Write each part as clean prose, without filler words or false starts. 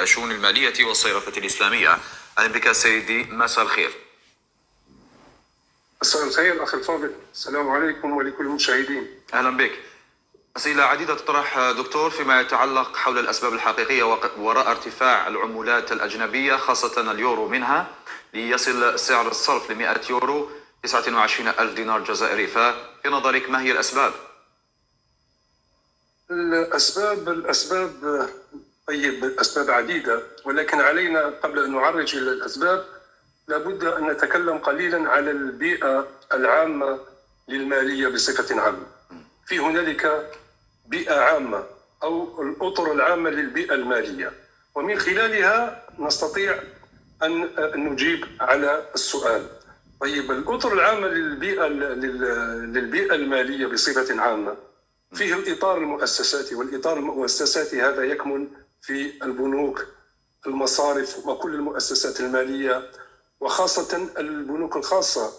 الشؤون المالية والصرافة الإسلامية. أهلا بك سيدي، مساء الخير. مساء الخير أخي الفاضل، السلام عليكم ولكل المشاهدين. أهلا بك. أسئلة عديدة تطرح دكتور فيما يتعلق حول الأسباب الحقيقية وراء ارتفاع العملات الأجنبية خاصة اليورو منها، ليصل سعر الصرف ل 100 يورو 29,000 دينار جزائري. ففي نظرك ما هي الأسباب؟ الأسباب طيب، الأسباب عديدة، ولكن علينا قبل أن نعرج إلى الأسباب لابد أن نتكلم قليلا على البيئة العامة للمالية بصفة عامة. في هنالك بيئة عامة أو الأطر العامة للبيئة المالية، ومن خلالها نستطيع أن نجيب على السؤال. طيب، الأطر العامة للبيئة المالية بصفة عامة فيه الإطار المؤسساتي، والإطار المؤسساتي هذا يكمن في البنوك، المصارف، وكل المؤسسات المالية، وخاصة البنوك الخاصة.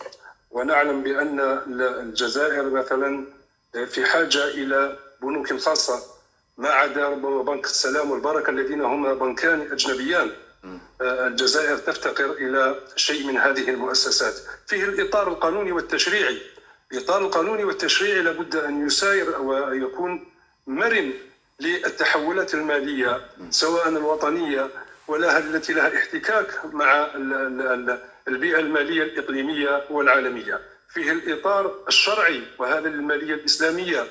ونعلم بأن الجزائر مثلا في حاجة إلى بنوك خاصة، ما عدا بنك السلام والبركة الذين هما بنكان أجنبيان. الجزائر تفتقر إلى شيء من هذه المؤسسات. فيه الإطار القانوني والتشريعي. الإطار القانوني والتشريعي لابد أن يساير ويكون مرن للتحولات المالية، سواء الوطنية ولا التي لها احتكاك مع البيئة المالية الإقليمية والعالمية. فيه الإطار الشرعي، وهذا للمالية الإسلامية،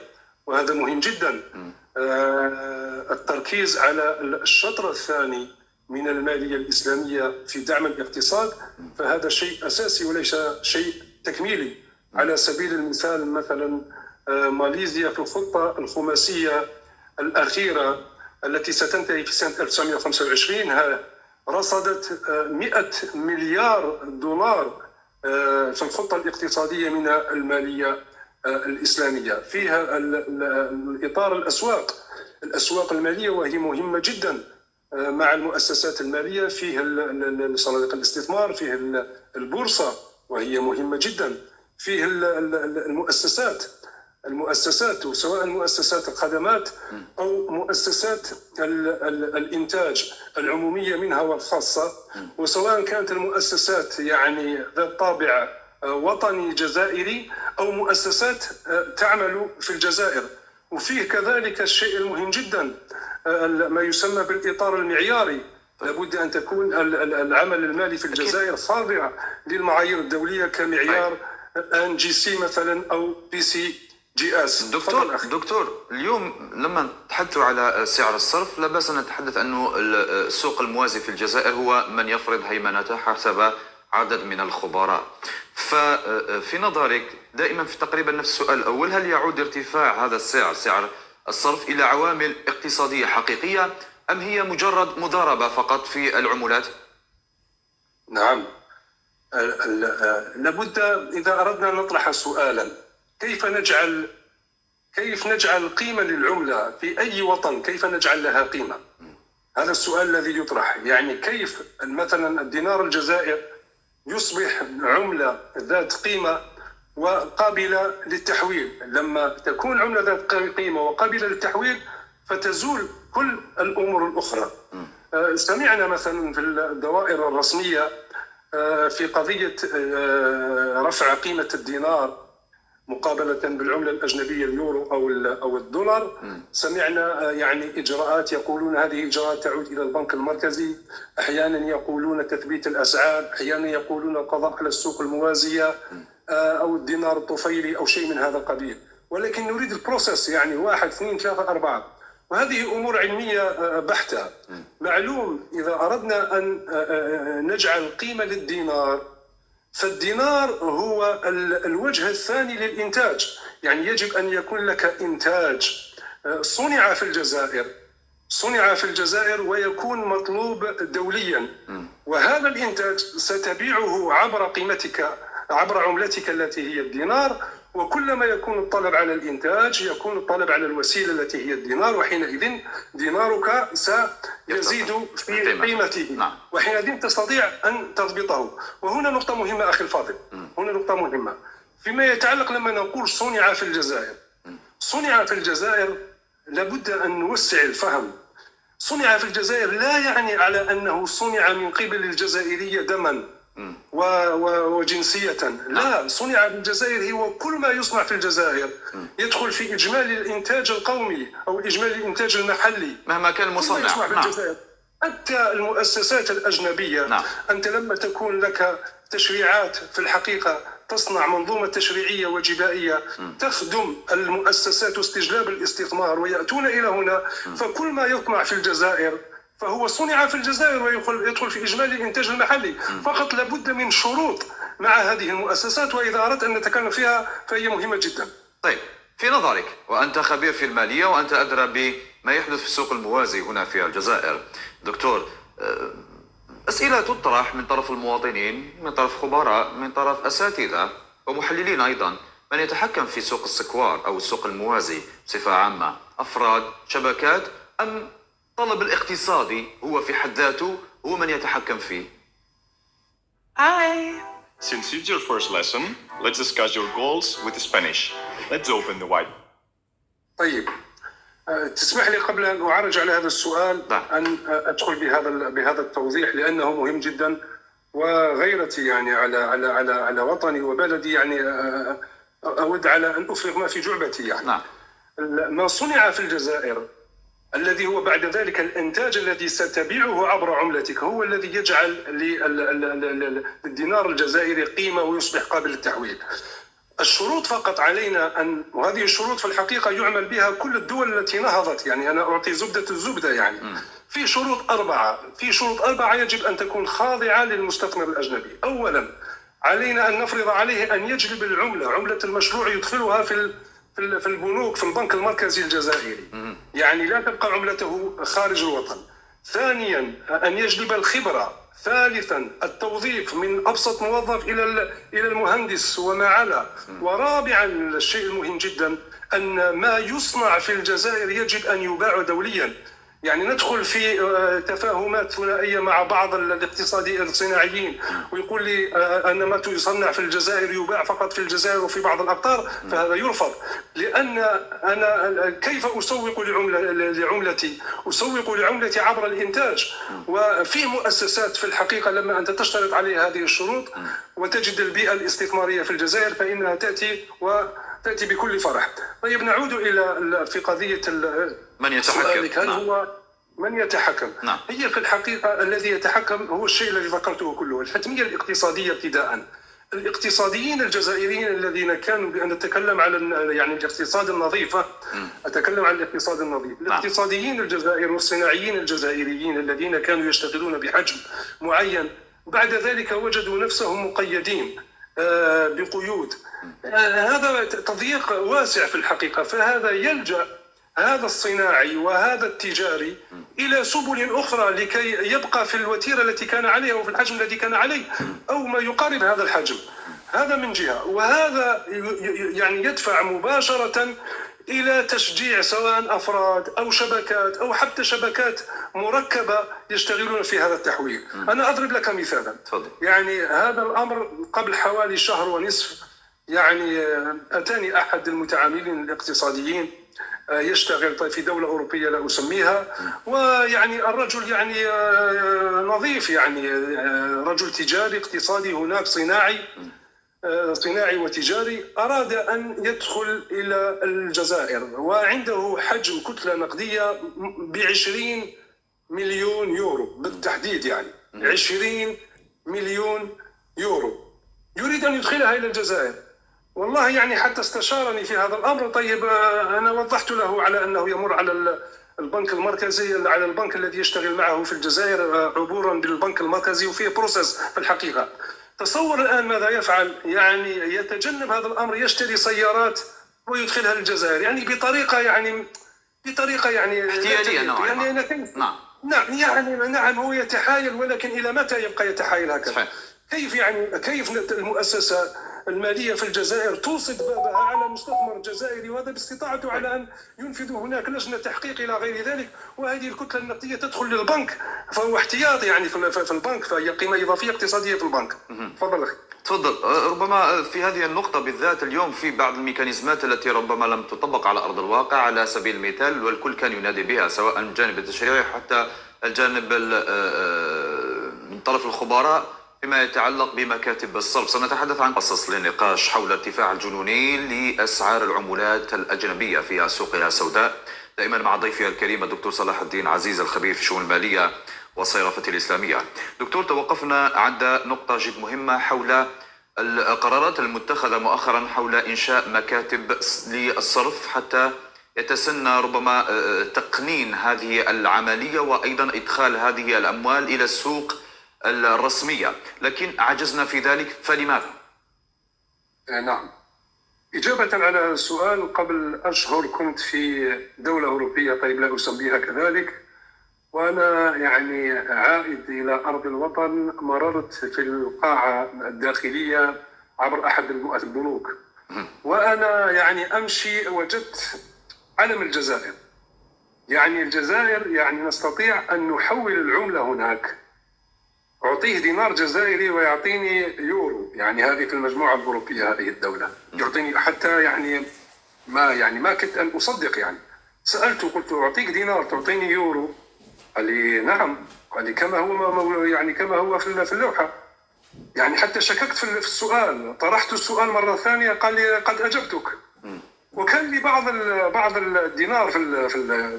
وهذا مهم جدا. التركيز على الشطر الثاني من المالية الإسلامية في دعم الاقتصاد، فهذا شيء أساسي وليس شيء تكميلي. على سبيل المثال مثلا ماليزيا في الخطة الخماسية الأخيرة التي ستنتهي في سنة 1925 رصدت 100 مليار دولار في الخطة الاقتصادية من المالية الإسلامية. فيها الإطار الأسواق المالية، وهي مهمة جدا مع المؤسسات المالية. فيه صناديق الاستثمار، فيه البورصة وهي مهمة جدا. فيه المؤسسات سواء مؤسسات الخدمات أو مؤسسات الإنتاج العمومية منها والخاصة، وسواء كانت المؤسسات يعني ذات طابع وطني جزائري أو مؤسسات تعمل في الجزائر. وفيه كذلك الشيء المهم جدا ما يسمى بالإطار المعياري. لابد أن تكون العمل المالي في الجزائر خاضع للمعايير الدولية كمعيار NGC مثلا أو PCGS. دكتور، اليوم لما نتحدثوا على سعر الصرف لا بأس أن نتحدث أنه السوق الموازي في الجزائر هو من يفرض هيمنته حسب عدد من الخبراء. ففي نظرك دائما في تقريبا نفس السؤال الأول، هل يعود ارتفاع هذا سعر الصرف إلى عوامل اقتصادية حقيقية أم هي مجرد مضاربة فقط في العملات؟ نعم، لابد إذا أردنا أن نطرح سؤالا كيف نجعل قيمة للعملة في أي وطن، كيف نجعل لها قيمة؟ هذا السؤال الذي يطرح. يعني كيف مثلا الدينار الجزائر يصبح عملة ذات قيمة وقابلة للتحويل؟ لما تكون عملة ذات قيمة وقابلة للتحويل فتزول كل الأمور الأخرى. سمعنا مثلا في الدوائر الرسمية في قضية رفع قيمة الدينار مقابلة بالعملة الأجنبية اليورو أو الدولار. سمعنا يعني إجراءات يقولون هذه إجراءات تعود إلى البنك المركزي، أحيانا يقولون تثبيت الأسعار، أحيانا يقولون القضاء على السوق الموازية أو الدينار الطفيلي أو شيء من هذا القبيل. ولكن نريد البروسيس، يعني 1 2 3 4، وهذه أمور علمية بحتة. معلوم إذا أردنا أن نجعل قيمة للدينار، فالدينار هو الوجه الثاني للإنتاج. يعني يجب أن يكون لك إنتاج صنع في الجزائر ويكون مطلوب دوليا، وهذا الإنتاج ستبيعه عبر قيمتك، عبر عملتك التي هي الدينار. وكلما يكون الطلب على الإنتاج يكون الطلب على الوسيلة التي هي الدينار، وحينئذ دينارك سيزيد في قيمته، وحينئذ تستطيع أن تضبطه. وهنا نقطة مهمة أخي الفاضل، هنا نقطة مهمة فيما يتعلق لما نقول صنع في الجزائر. صنع في الجزائر لابد أن نوسع الفهم. صنع في الجزائر لا يعني على أنه صنع من قبل الجزائرية دما وجنسية، لا، صنع في الجزائر هو كل ما يصنع في الجزائر يدخل في إجمالي الإنتاج القومي أو إجمالي الإنتاج المحلي مهما كان المصنع. يصنع في الجزائر. حتى المؤسسات الأجنبية، أنت لما تكون لك تشريعات في الحقيقة تصنع منظومة تشريعية وجبائية تخدم المؤسسات واستجلاب الاستثمار ويأتون إلى هنا، فكل ما يصنع في الجزائر فهو صنع في الجزائر ويدخل في إجمالي الإنتاج المحلي. فقط لابد من شروط مع هذه المؤسسات، وإذا أردت أن نتكلم فيها فهي مهمة جدا. طيب، في نظرك وأنت خبير في المالية وأنت أدرى بما يحدث في السوق الموازي هنا في الجزائر، دكتور، أسئلة تطرح من طرف المواطنين، من طرف خبراء، من طرف أساتذة ومحللين أيضا، من يتحكم في سوق السكوار أو السوق الموازي بصفة عامة، أفراد، شبكات، أم الطلب الاقتصادي هو في حد ذاته هو من يتحكم فيه؟ Since it's your first lesson, let's discuss your goals with Spanish. Let's open the white. طيب، تسمح لي قبل أن أعرج على هذا السؤال أن أدخل بهذا التوضيح، لأنه مهم جدا، وغيرتي يعني على وطني وبلدي، يعني أود على أن أفرغ ما في جعبتي. يعني ما صنع في الجزائر الذي هو بعد ذلك الإنتاج الذي ستبيعه عبر عملتك هو الذي يجعل للدينار الجزائري قيمة ويصبح قابل للتحويل. الشروط فقط علينا أن، وهذه الشروط في الحقيقة يعمل بها كل الدول التي نهضت، يعني أنا أعطي الزبدة يعني في شروط أربعة يجب أن تكون خاضعة للمستثمر الأجنبي. أولا، علينا أن نفرض عليه أن يجلب عملة المشروع يدخلها في البنوك، في البنك المركزي الجزائري، يعني لا تبقى عملته خارج الوطن. ثانيا، أن يجلب الخبرة. ثالثا، التوظيف من أبسط موظف إلى المهندس وما على. ورابعا، الشيء المهم جدا أن ما يصنع في الجزائر يجب أن يباع دوليا. يعني ندخل في تفاهمات ثنائية مع بعض الاقتصاديين الصناعيين ويقول لي أن ما يصنع في الجزائر يباع فقط في الجزائر وفي بعض الأقطار، فهذا يرفض. لأن أنا كيف أسوق لعملتي؟ أسوق لعملتي عبر الإنتاج. وفي مؤسسات في الحقيقة لما أنت تشترط عليها هذه الشروط وتجد البيئة الاستثمارية في الجزائر فإنها تأتي بكل فرح. طيب، نعود في قضية من يتحكم. هل هو من يتحكم؟ هي في الحقيقة الذي يتحكم هو الشيء الذي ذكرته كله، الحتمية الاقتصادية ابتداء. الاقتصاديين الجزائريين الذين كانوا بأن نتكلم على يعني الاقتصاد النظيف، أتكلم عن الاقتصاد النظيف. الاقتصاديين الجزائر والصناعيين الجزائريين الذين كانوا يشتغلون بحجم معين بعد ذلك وجدوا نفسهم مقيدين بقيود. هذا تضييق واسع في الحقيقة، فهذا يلجأ هذا الصناعي وهذا التجاري إلى سبل أخرى لكي يبقى في الوتيرة التي كان عليها وفي الحجم الذي كان عليه أو ما يقارب هذا الحجم. هذا من جهة، وهذا يعني يدفع مباشرة إلى تشجيع سواء أفراد أو شبكات أو حتى شبكات مركبة يشتغلون في هذا التحويل. أنا أضرب لك مثالا. يعني هذا الأمر قبل حوالي شهر ونصف، يعني أتاني أحد المتعاملين الاقتصاديين يشتغل في دولة أوروبية لا أسميها، ويعني الرجل يعني نظيف، يعني رجل تجاري اقتصادي هناك، صناعي وتجاري، أراد أن يدخل إلى الجزائر وعنده حجم كتلة نقدية ب20 مليون يورو بالتحديد، يعني 20 مليون يورو يريد أن يدخلها إلى الجزائر. والله يعني حتى استشارني في هذا الأمر. طيب، أنا وضحت له على أنه يمر على البنك المركزي، على البنك الذي يشتغل معه في الجزائر عبورا بالبنك المركزي، وفيه بروسيس في الحقيقة. تصور الآن ماذا يفعل، يعني يتجنب هذا الأمر، يشتري سيارات ويدخلها للجزائر، يعني بطريقة يعني احتيالية نوعا ما. نعم، هو يتحايل، ولكن إلى متى يبقى يتحايل هكذا؟ كيف المؤسسة المالية في الجزائر توصد بابها على مستثمر جزائري، وهذا باستطاعته على أن ينفذ هناك لجنة تحقيق إلى غير ذلك، وهذه الكتلة النقدية تدخل للبنك، فهو احتياط يعني في البنك، فهي قيمة إضافية اقتصادية في البنك. تفضل أخي. تفضل. ربما في هذه النقطة بالذات اليوم في بعض الميكانيزمات التي ربما لم تطبق على أرض الواقع على سبيل المثال، والكل كان ينادي بها سواء الجانب التشريعي حتى الجانب من طرف الخبراء فيما يتعلق بمكاتب الصرف. سنتحدث عن قصص للنقاش حول ارتفاع الجنوني لأسعار العملات الأجنبية في أسواقها السوداء، دائما مع ضيفي الكريم الدكتور صلاح الدين عزيز الخبير في الشؤون المالية والصرافة الإسلامية. دكتور، توقفنا عند نقطة جد مهمة حول القرارات المتخذة مؤخرا حول إنشاء مكاتب للصرف حتى يتسنى ربما تقنين هذه العملية وأيضا إدخال هذه الأموال إلى السوق الرسمية، لكن عجزنا في ذلك، فلماذا؟ نعم، إجابة على السؤال، قبل أشهر كنت في دولة أوروبية، طيب لا أسميها كذلك، وأنا يعني عائد إلى أرض الوطن مررت في القاعة الداخلية عبر أحد البنوك، وأنا يعني أمشي وجدت علم الجزائر. يعني الجزائر يعني نستطيع أن نحول العملة هناك، أعطيه دينار جزائري ويعطيني يورو، يعني هذه في المجموعة الأوروبية هذه الدولة يعطيني، حتى يعني ما كنت أن أصدق. يعني سألته قلت أعطيك دينار تعطيني يورو؟ قال لي نعم. قال لي كما هو في اللوحة. يعني حتى شككت في السؤال، طرحت السؤال مرة ثانية، قال لي قد أجبتك. وكان لي بعض الدينار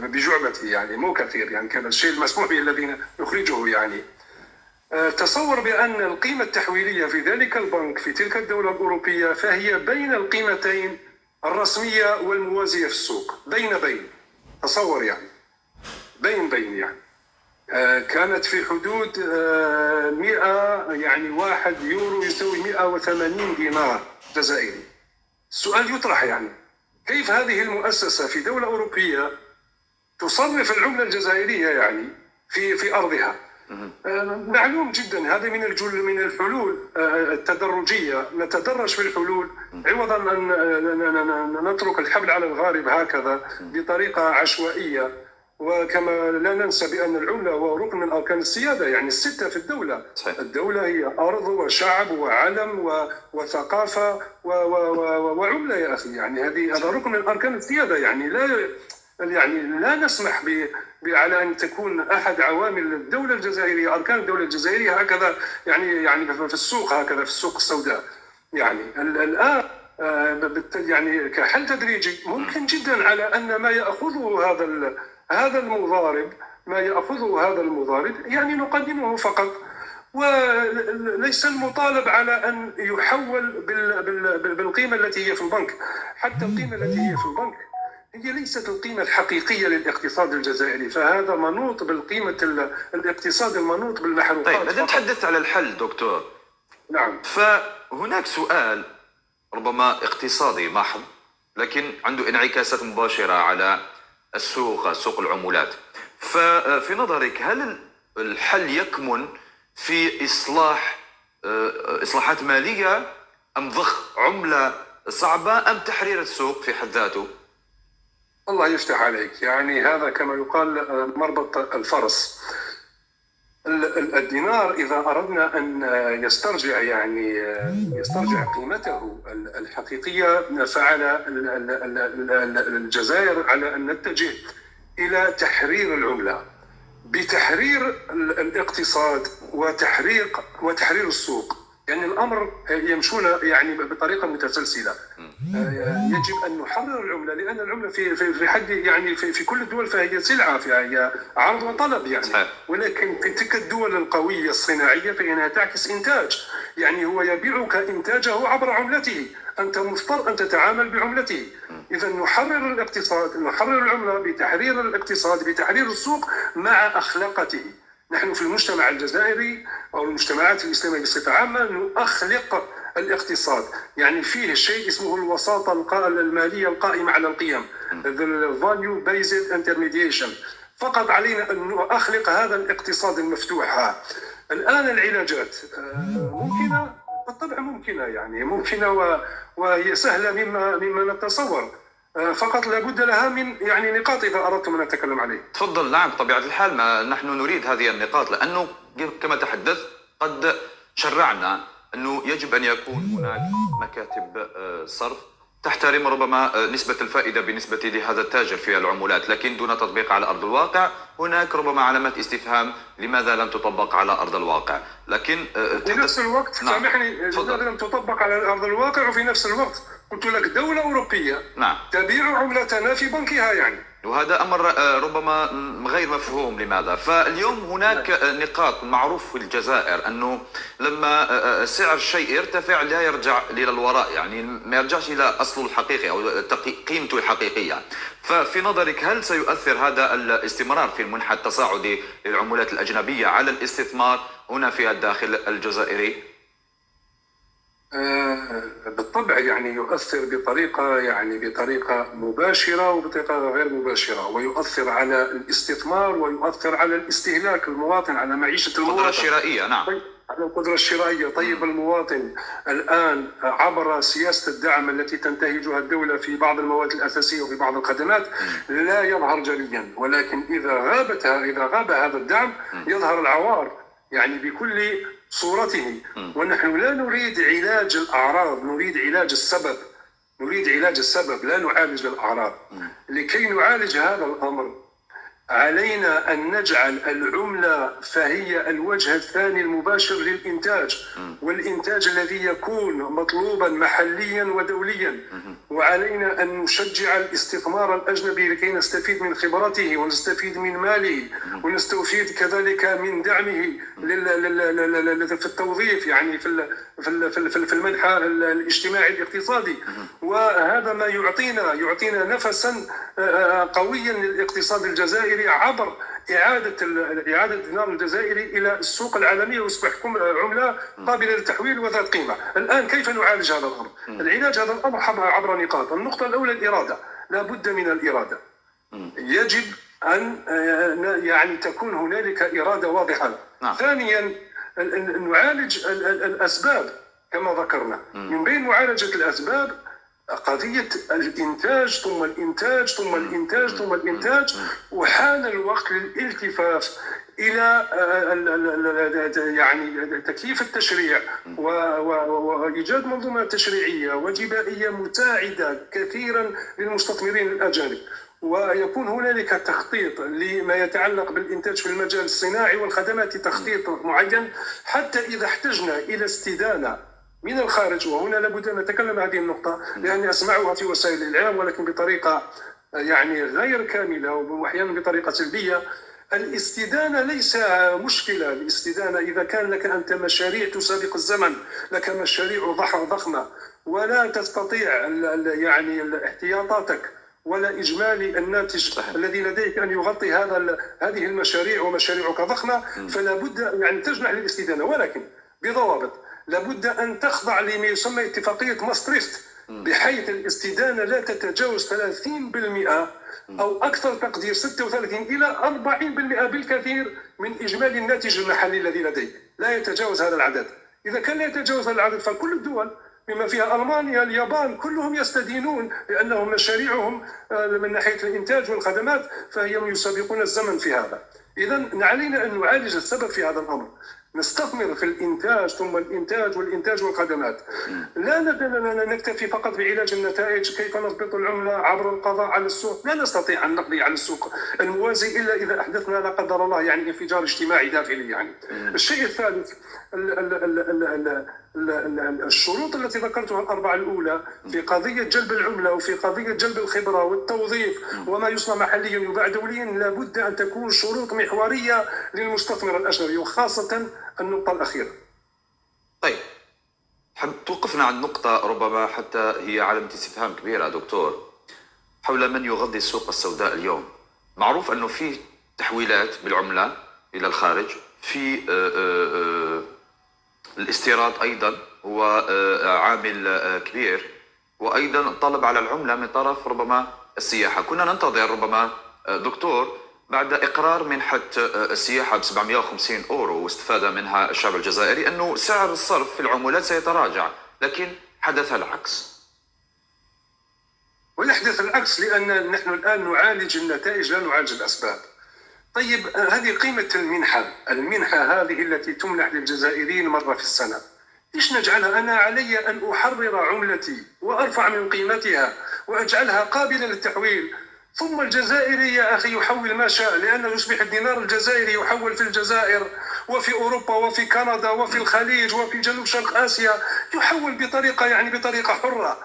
بجعبتي، يعني مو كثير، يعني كان الشيء المسموح به الذين يخرجه. يعني تصور بأن القيمة التحويلية في ذلك البنك في تلك الدولة الأوروبية فهي بين القيمتين الرسمية والموازية في السوق، بين تصور يعني بين يعني كانت في حدود 100، يعني 1 يورو يساوي 180 دينار جزائري. السؤال يطرح، يعني كيف هذه المؤسسة في دولة أوروبية تصرف العملة الجزائرية يعني في أرضها؟ معلوم جدا هذا من الحلول التدرجية، نتدرج في الحلول عوضا أن نترك الحبل على الغارب هكذا بطريقة عشوائية. وكما لا ننسى بأن العملة هو ركن من أركان السيادة، يعني الستة في الدولة. الدولة هي أرض وشعب وعلم وثقافة وعملة يا أخي، يعني هذا ركن من أركان السيادة. يعني لا نسمح على أن تكون أحد عوامل الدولة الجزائرية، أركان الدولة الجزائرية هكذا، يعني في السوق هكذا، في السوق السوداء. يعني الآن يعني كحل تدريجي ممكن جدا على أن ما يأخذه هذا المضارب يعني نقدمه فقط، وليس المطالب على أن يحول بالقيمة التي هي في البنك. حتى القيمة التي هي في البنك هي ليست القيمة الحقيقية للاقتصاد الجزائري، فهذا منوط بالقيمة الاقتصاد المنوط بالمحروقات. طيب، إذا تحدثت على الحل دكتور، نعم، فهناك سؤال ربما اقتصادي محض لكن عنده انعكاسات مباشرة على سوق العملات. ففي نظرك هل الحل يكمن في إصلاحات مالية، أم ضخ عملة صعبة، أم تحرير السوق في حد ذاته؟ الله يفتح عليك، يعني هذا كما يقال مربط الفرس. الدينار إذا أردنا أن يسترجع قيمته الحقيقية، فعلى الجزائر على أن نتجه إلى تحرير العملة بتحرير الاقتصاد وتحرير السوق. يعني الأمر يمشون يعني بطريقة متسلسلة. يجب أن نحرر العملة، لأن العملة في حد يعني في كل الدول فهي سلعة، فهي عرض وطلب يعني. ولكن في تلك الدول القوية الصناعية فإنها تعكس إنتاج، يعني هو يبيعك إنتاجه عبر عملته، أنت مضطر أن تتعامل بعملته. إذا نحرر الاقتصاد، نحرر العملة بتحرير الاقتصاد، بتحرير السوق مع أخلاقته. نحن في المجتمع الجزائري أو المجتمعات الإسلامية بصفة عامة نخلق الاقتصاد، يعني فيه شيء اسمه الوساطة المالية القائمة على القيم، the value based intermediation. فقط علينا أن نخلق هذا الاقتصاد المفتوح. الآن العلاجات ممكنة، بالطبع ممكنة، يعني ممكنة وهي سهلة مما نتصور، فقط لابد لها من يعني نقاط إذا أردتم أن نتكلم عليه. تفضل. نعم، بطبيعة الحال ما نحن نريد هذه النقاط، لأنه كما تحدث قد شرعنا أنه يجب أن يكون هناك مكاتب صرف تحترم ربما نسبة الفائدة بالنسبة لهذا التاجر في العملات، لكن دون تطبيق على أرض الواقع. هناك ربما علامات استفهام لماذا لم تطبق على أرض الواقع، لكن في نفس الوقت سامحني، لماذا لم تطبق على أرض الواقع؟ وفي نفس الوقت قلت لك دولة أوروبية تبيع عملتنا في بنكها يعني. وهذا أمر ربما غير مفهوم لماذا. فاليوم هناك نقاط معروف في الجزائر أنه لما سعر الشيء يرتفع لا يرجع إلى الوراء، يعني ما يرجعش إلى أصله الحقيقي أو قيمته الحقيقية. ففي نظرك هل سيؤثر هذا الاستمرار في المنحى التصاعدي للعملات الأجنبية على الاستثمار هنا في الداخل الجزائري؟ بالطبع يعني يؤثر بطريقة مباشرة وبطريقة غير مباشرة، ويؤثر على الاستثمار ويؤثر على الاستهلاك المواطن، على معيشة المواطن، القدرة الشرائية. نعم، على القدرة الشرائية. طيب المواطن الآن عبر سياسة الدعم التي تنتهجها الدولة في بعض المواد الأساسية وفي بعض الخدمات لا يظهر جليا، ولكن إذا غاب هذا الدعم يظهر العوار يعني بكل صورته. ونحن لا نريد علاج الأعراض، نريد علاج السبب، لا نعالج الأعراض. لكي نعالج هذا الأمر علينا أن نجعل العملة فهي الوجه الثاني المباشر للإنتاج، والإنتاج الذي يكون مطلوبا محليا ودوليا. وعلينا أن نشجع الاستثمار الأجنبي لكي نستفيد من خبرته ونستفيد من ماله ونستفيد كذلك من دعمه في التوظيف، يعني في المنحى الاجتماعي الاقتصادي. وهذا ما يعطينا نفسا قويا للاقتصاد الجزائري عبر إعادة الدينار الجزائري إلى السوق العالمية ويصبح عملة قابلة للتحويل وذات قيمة. الآن كيف نعالج هذا الأمر؟ العلاج هذا الأمر عبر نقاط. النقطة الأولى الإرادة، لا بد من الإرادة. يجب أن يعني تكون هنالك إرادة واضحة. ثانيا نعالج الأسباب كما ذكرنا. من بين معالجة الأسباب قضية الإنتاج ثم الإنتاج ثم الإنتاج ثم الإنتاج. وحان الوقت للالتفاف إلى يعني تكييف التشريع وإيجاد منظومة تشريعية وجبائية مساعدة كثيرا للمستثمرين الأجانب، ويكون هنالك تخطيط لما يتعلق بالإنتاج في المجال الصناعي والخدمات، تخطيط معين حتى إذا احتجنا إلى استدانة من الخارج. وهنا لابد أن نتكلم هذه النقطة لأني أسمعها في وسائل الإعلام ولكن بطريقة يعني غير كاملة وأحيانا بطريقة سلبية. الاستدانة ليس مشكلة. الاستدانة إذا كان لك أنت مشاريع تسابق الزمن، لك مشاريع ضخمة ولا تستطيع يعني احتياطاتك ولا إجمالي الناتج الذي لديك أن يغطي هذه المشاريع ومشاريعك ضخمة، فلا بد يعني تجنح للاستدانة، ولكن بضوابط. لابد أن تخضع لما يسمى اتفاقية ماستريخت، بحيث الاستدانة لا تتجاوز 30% أو أكثر تقدير 36 إلى 40% بالكثير من إجمالي الناتج المحلي الذي لديك، لا يتجاوز هذا العدد. إذا كان لا يتجاوز هذا العدد فكل الدول بما فيها ألمانيا اليابان كلهم يستدينون لأنهم مشاريعهم من ناحية الإنتاج والخدمات فهي يسابقون الزمن في هذا. إذن علينا أن نعالج السبب في هذا الأمر، نستثمر في الإنتاج ثم الإنتاج والخدمات. لا نكتفي فقط بعلاج النتائج، كيف نضبط العملة عبر القضاء على السوق. لا نستطيع أن نقضي على السوق الموازي إلا إذا أحدثنا لا قدر الله يعني انفجار اجتماعي داخلي. يعني الشيء الثالث الشروط التي ذكرتها الأربعة الأولى في قضية جلب العملة وفي قضية جلب الخبرة والتوظيف وما يصنع محليا يباع دوليا، لابد أن تكون شروط محورية للمستثمر الأجنبي، وخاصة النقطة الأخيرة. طيب، توقفنا عن نقطة ربما حتى هي علامة استفهام كبيرة دكتور حول من يغذي السوق السوداء اليوم. معروف أنه في تحويلات بالعملة إلى الخارج، في الاستيراد أيضا هو عامل كبير، وأيضا الطلب على العملة من طرف ربما السياحة. كنا ننتظر ربما دكتور بعد إقرار منحة السياحة ب 750 أورو واستفاد منها الشعب الجزائري أنه سعر الصرف في العملات سيتراجع، لكن حدث العكس. ويحدث العكس لأن نحن الآن نعالج النتائج لا نعالج الأسباب. طيب، هذه قيمة المنحة هذه التي تمنح للجزائريين مرة في السنة ليش نجعلها؟ أنا علي أن أحرر عملتي وأرفع من قيمتها وأجعلها قابلة للتحويل، ثم الجزائري يا أخي يحول ما شاء، لأنه يصبح الدينار الجزائري يحول في الجزائر وفي أوروبا وفي كندا وفي الخليج وفي جنوب شرق آسيا، يحول بطريقة بطريقة حرة.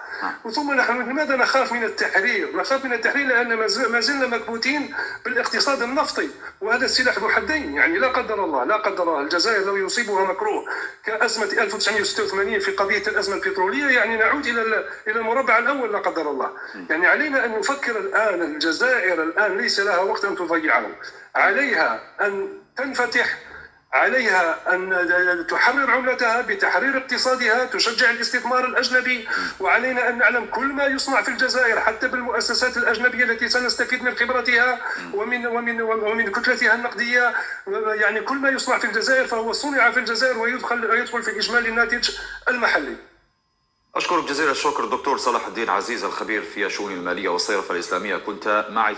ثم نحن لماذا نخاف من التحرير؟ نخاف من التحرير لأن ما زلنا مكبوتين بالاقتصاد النفطي، وهذا السلاح ذو حدين. لا قدر الله الجزائر لو يصيبها مكروه كأزمة 1986 في قضية الأزمة البترولية، نعود إلى المربع الأول لا قدر الله. علينا أن نفكر الآن. الجزائر الآن ليس لها وقت أن تضيعه، عليها أن تنفتح، عليها أن تحرر عملتها بتحرير اقتصادها، تشجع الاستثمار الأجنبي، وعلينا أن نعلم كل ما يصنع في الجزائر حتى بالمؤسسات الأجنبية التي سنستفيد من خبرتها ومن كتلتها النقدية. كل ما يصنع في الجزائر فهو صنع في الجزائر ويدخل في إجمالي الناتج المحلي. أشكرك جزيل الشكر دكتور صلاح الدين عزيز، الخبير في الشؤون المالية والصرافة الإسلامية، كنت معي